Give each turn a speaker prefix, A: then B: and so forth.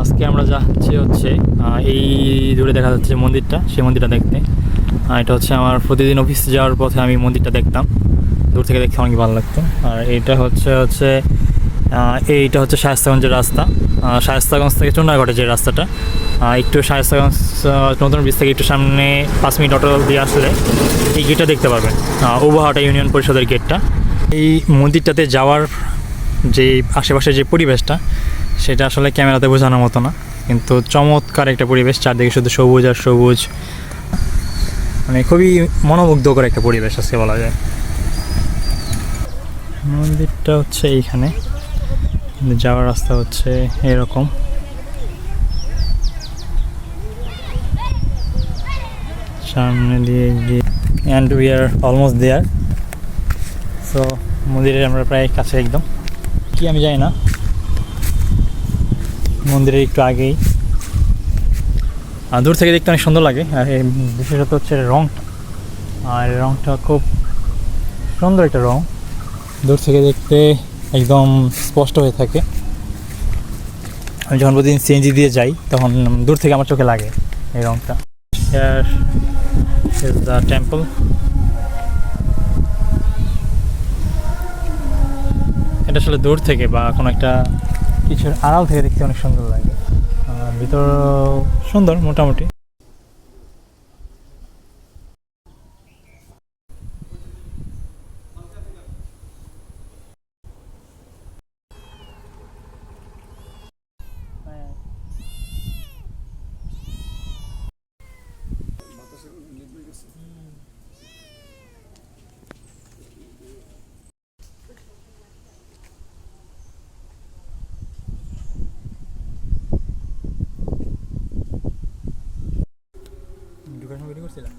A: আজকে আমরা যাচ্ছি হচ্ছে এই দূরে দেখা যাচ্ছে মন্দিরটা, সেই মন্দিরটা দেখতে। এটা হচ্ছে আমার প্রতিদিন অফিস যাওয়ার পথে আমি মন্দিরটা দেখতাম, দূর থেকে দেখতে অনেক ভালো লাগতো। আর এইটা হচ্ছে এইটা হচ্ছে শায়েস্তাগঞ্জের রাস্তা। শায়েস্তাগঞ্জ থেকে চুনারঘাটের যে রাস্তাটা, একটু শায়েস্তাগঞ্জ নতুন ব্রিজ থেকে একটু সামনে 5 মিনিট অটো দিয়ে আসলে এই গেটটা দেখতে পাবেন, উবাহাটা ইউনিয়ন পরিষদের গেটটা। এই মন্দিরটাতে যাওয়ার যে আশেপাশের যে পরিবেশটা, সেটা আসলে ক্যামেরাতে বোঝানোর মতো না, কিন্তু চমৎকার একটা পরিবেশ। চারদিকে শুধু সবুজ আর সবুজ, মানে খুবই মনোমুগ্ধকর একটা পরিবেশ আজকে বলা যায়। মন্দিরটা হচ্ছে এইখানে, যাওয়ার রাস্তা হচ্ছে এরকম। সামনে দিয়ে গিয়ে and we are almost there. So মন্দিরের আমরা প্রায় কাছে একদম, কি আমি জানি না, মন্দিরের একটু আগেই। দূর থেকে দেখতে অনেক সুন্দর লাগে, আর বিশেষত হচ্ছে রংটা, আর রংটা খুব সুন্দর একটা রং, দূর থেকে দেখতে একদম স্পষ্ট হয়ে থাকে। আমি যখন প্রতিদিন সিএনজি দিয়ে যাই তখন দূর থেকে আমার চোখে লাগে এই রংটা। Here is the temple. এটা আসলে দূর থেকে বা কোনো একটা কিছুর আড়াল থেকে দেখতে অনেক সুন্দর লাগে, ভিতর সুন্দর মোটামুটি। ঢুকার সময় ভিডিও করছিলাম।